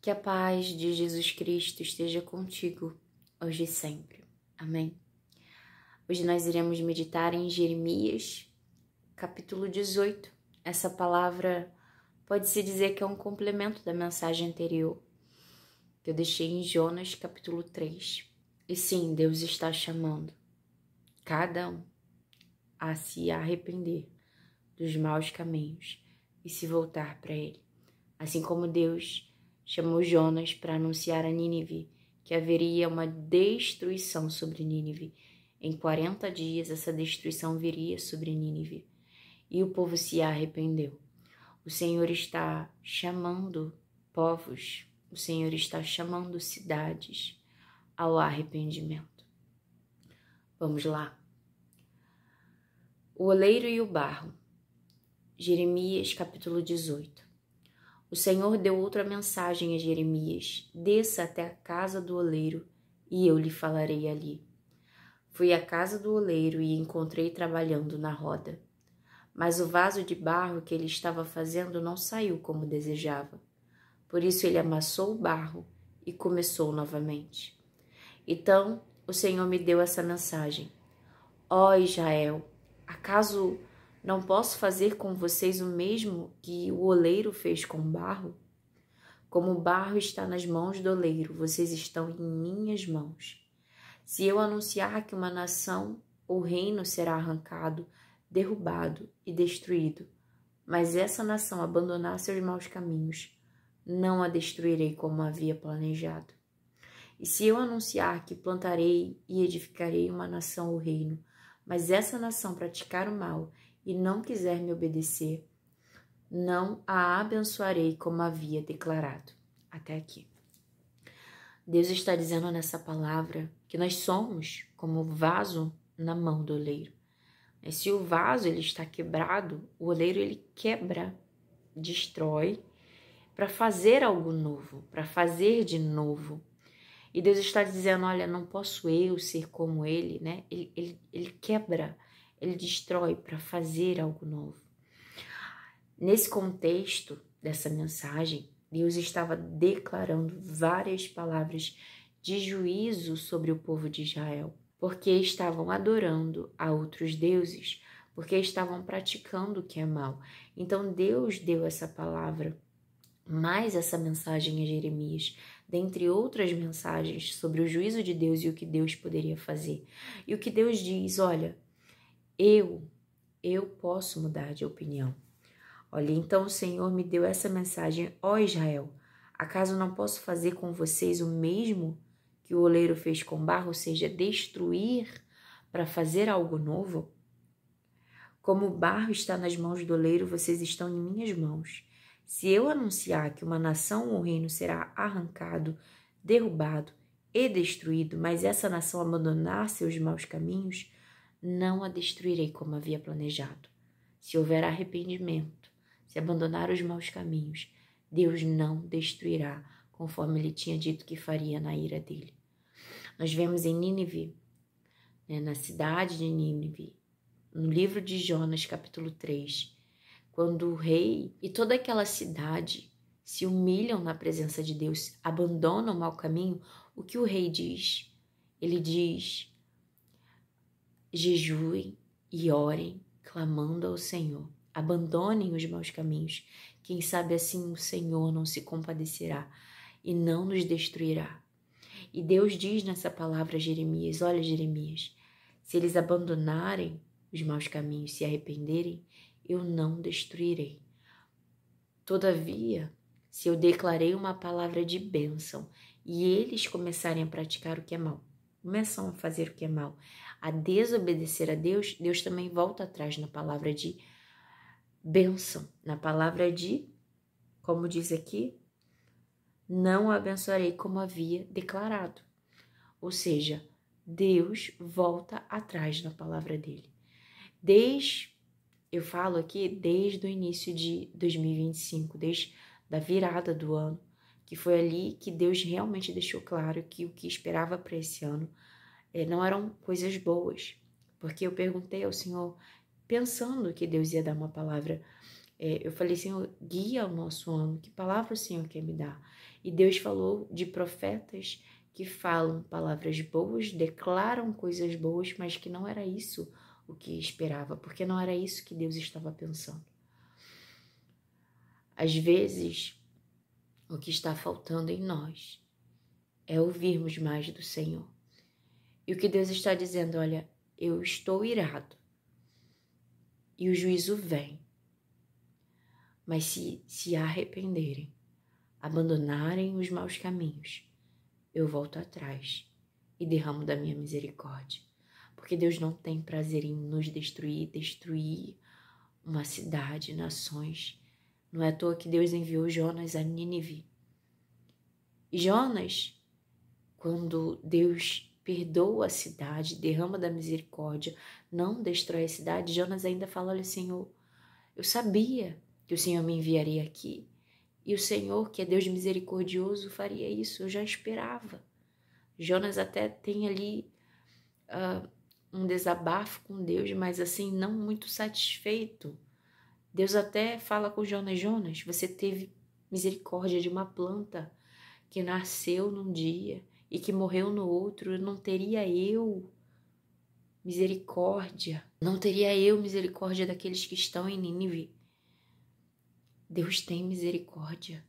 Que a paz de Jesus Cristo esteja contigo, hoje e sempre. Amém? Hoje nós iremos meditar em Jeremias, capítulo 18. Essa palavra pode-se dizer que é um complemento da mensagem anterior, que eu deixei em Jonas, capítulo 3. E sim, Deus está chamando cada um a se arrepender dos maus caminhos e se voltar para Ele. Assim como Deus chamou Jonas para anunciar a Nínive que haveria uma destruição sobre Nínive. Em 40 dias essa destruição viria sobre Nínive e o povo se arrependeu. O Senhor está chamando povos, o Senhor está chamando cidades ao arrependimento. Vamos lá. O oleiro e o barro. Jeremias capítulo 18. O Senhor deu outra mensagem a Jeremias: desça até a casa do oleiro e eu lhe falarei ali. Fui à casa do oleiro e encontrei trabalhando na roda. Mas o vaso de barro que ele estava fazendo não saiu como desejava. Por isso ele amassou o barro e começou novamente. Então o Senhor me deu essa mensagem: ó Israel, acaso não posso fazer com vocês o mesmo que o oleiro fez com o barro? Como o barro está nas mãos do oleiro, vocês estão em minhas mãos. Se eu anunciar que uma nação ou reino será arrancado, derrubado e destruído, mas essa nação abandonar seus maus caminhos, não a destruirei como havia planejado. E se eu anunciar que plantarei e edificarei uma nação ou reino, mas essa nação praticar o mal e não quiser me obedecer, não a abençoarei como havia declarado. Até aqui. Deus está dizendo nessa palavra que nós somos como vaso na mão do oleiro. Mas se o vaso ele está quebrado, o oleiro ele quebra, destrói, para fazer algo novo, para fazer de novo. E Deus está dizendo, olha, não posso eu ser como ele, né? Ele quebra, ele destrói para fazer algo novo. Nesse contexto dessa mensagem, Deus estava declarando várias palavras de juízo sobre o povo de Israel, porque estavam adorando a outros deuses, porque estavam praticando o que é mal. Então Deus deu essa palavra, mais essa mensagem a Jeremias, dentre outras mensagens sobre o juízo de Deus e o que Deus poderia fazer. E o que Deus diz, olha, eu posso mudar de opinião. Olha, então o Senhor me deu essa mensagem, ó Israel, acaso não posso fazer com vocês o mesmo que o oleiro fez com barro, ou seja, destruir para fazer algo novo? Como o barro está nas mãos do oleiro, vocês estão em minhas mãos. Se eu anunciar que uma nação ou reino será arrancado, derrubado e destruído, mas essa nação abandonar seus maus caminhos, não a destruirei como havia planejado. Se houver arrependimento, se abandonar os maus caminhos, Deus não destruirá, conforme ele tinha dito que faria na ira dele. Nós vemos em Nínive, na cidade de Nínive, no livro de Jonas, capítulo 3, quando o rei e toda aquela cidade se humilham na presença de Deus, abandonam o mau caminho, o que o rei diz? Ele diz, jejuem e orem, clamando ao Senhor. Abandonem os maus caminhos. Quem sabe assim o Senhor não se compadecerá e não nos destruirá. E Deus diz nessa palavra a Jeremias, olha Jeremias, se eles abandonarem os maus caminhos, se arrependerem, eu não destruirei. Todavia, se eu declarei uma palavra de bênção e eles começarem a praticar o que é mal, começam a fazer o que é mal, a desobedecer a Deus, Deus também volta atrás na palavra de bênção, na palavra de, como diz aqui, não abençoarei como havia declarado. Ou seja, Deus volta atrás na palavra dele. Eu falo aqui desde o início de 2025, desde a virada do ano, que foi ali que Deus realmente deixou claro que o que esperava para esse ano não eram coisas boas. Porque eu perguntei ao Senhor, pensando que Deus ia dar uma palavra Eu falei, Senhor, guia o nosso ano, que palavra o Senhor quer me dar? E Deus falou de profetas que falam palavras boas, declaram coisas boas, mas que não era isso o que esperava, porque não era isso que Deus estava pensando. Às vezes, o que está faltando em nós é ouvirmos mais do Senhor. E o que Deus está dizendo, olha, eu estou irado e o juízo vem, mas se arrependerem, abandonarem os maus caminhos, eu volto atrás e derramo da minha misericórdia. Porque Deus não tem prazer em nos destruir uma cidade, nações. Não é à toa que Deus enviou Jonas a Nínive. E Jonas, quando Deus perdoa a cidade, derrama da misericórdia, não destrói a cidade, Jonas ainda fala, olha, Senhor, eu sabia que o Senhor me enviaria aqui. E o Senhor, que é Deus misericordioso, faria isso, eu já esperava. Jonas até tem ali um desabafo com Deus, mas assim, não muito satisfeito. Deus até fala com Jonas, Jonas, você teve misericórdia de uma planta que nasceu num dia e que morreu no outro, não teria eu misericórdia? Não teria eu misericórdia daqueles que estão em Nínive? Deus tem misericórdia.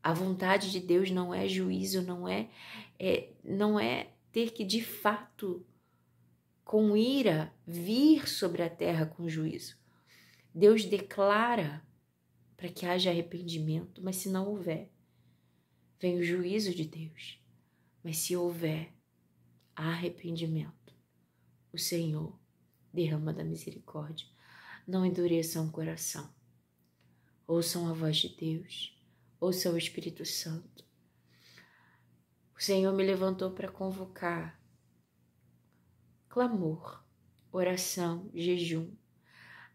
A vontade de Deus não é juízo, não é ter que de fato, com ira, vir sobre a terra com juízo. Deus declara para que haja arrependimento, mas se não houver, vem o juízo de Deus. Mas se houver arrependimento, o Senhor derrama da misericórdia. Não endureçam o coração. Ouçam a voz de Deus, ouçam o Espírito Santo. O Senhor me levantou para convocar clamor, oração, jejum.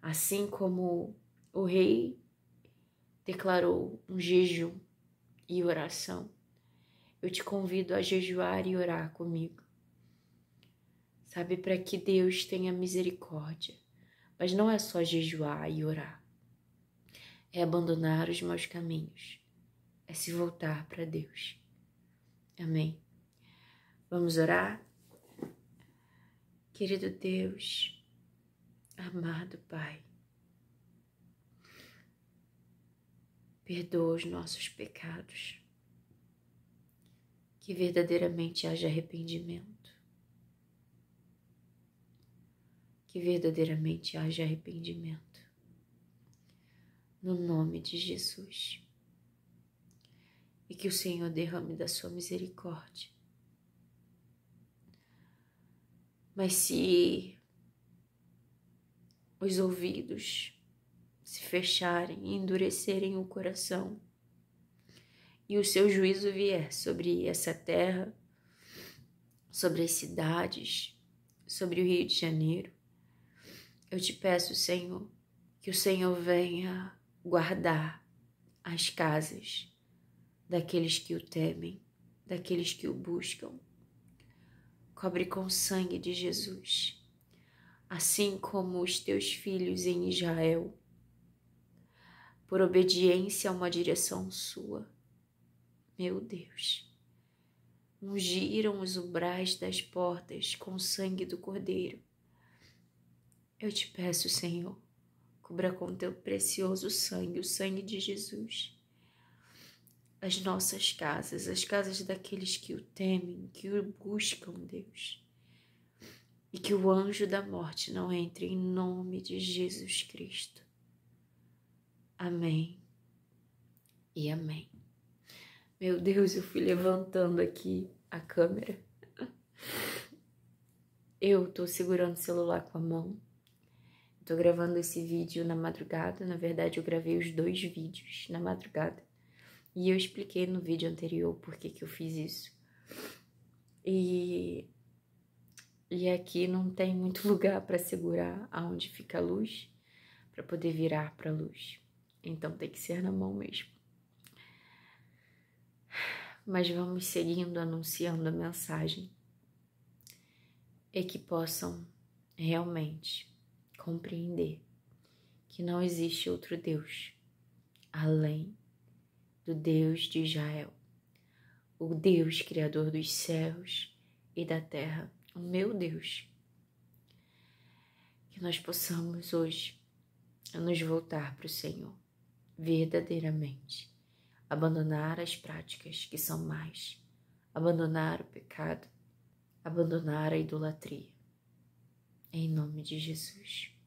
Assim como o rei declarou um jejum e oração, eu te convido a jejuar e orar comigo. Sabe, para que Deus tenha misericórdia. Mas não é só jejuar e orar. É abandonar os maus caminhos. É se voltar para Deus. Amém? Vamos orar? Querido Deus, amado Pai, perdoa os nossos pecados. Que verdadeiramente haja arrependimento. Que verdadeiramente haja arrependimento. No nome de Jesus. E que o Senhor derrame da sua misericórdia. Mas se os ouvidos se fecharem e endurecerem o coração, e o seu juízo vier sobre essa terra, sobre as cidades, sobre o Rio de Janeiro, eu te peço, Senhor, que o Senhor venha guardar as casas daqueles que o temem, daqueles que o buscam. Cobre com o sangue de Jesus, assim como os teus filhos em Israel, por obediência a uma direção sua. Meu Deus, ungiram os umbrais das portas com o sangue do Cordeiro. Eu te peço, Senhor, cubra com teu precioso sangue, o sangue de Jesus, as nossas casas, as casas daqueles que o temem, que o buscam, Deus. E que o anjo da morte não entre em nome de Jesus Cristo. Amém e amém. Meu Deus, eu fui levantando aqui a câmera. Eu tô segurando o celular com a mão. Tô gravando esse vídeo na madrugada. Na verdade, eu gravei os 2 vídeos na madrugada. E eu expliquei no vídeo anterior por que eu fiz isso. E aqui não tem muito lugar para segurar aonde fica a luz, para poder virar para a luz. Então tem que ser na mão mesmo. Mas vamos seguindo, anunciando a mensagem. E que possam realmente compreender que não existe outro Deus além do Deus de Israel, o Deus criador dos céus e da terra, o meu Deus. Que nós possamos hoje nos voltar para o Senhor verdadeiramente, abandonar as práticas que são más, abandonar o pecado, abandonar a idolatria. Em nome de Jesus.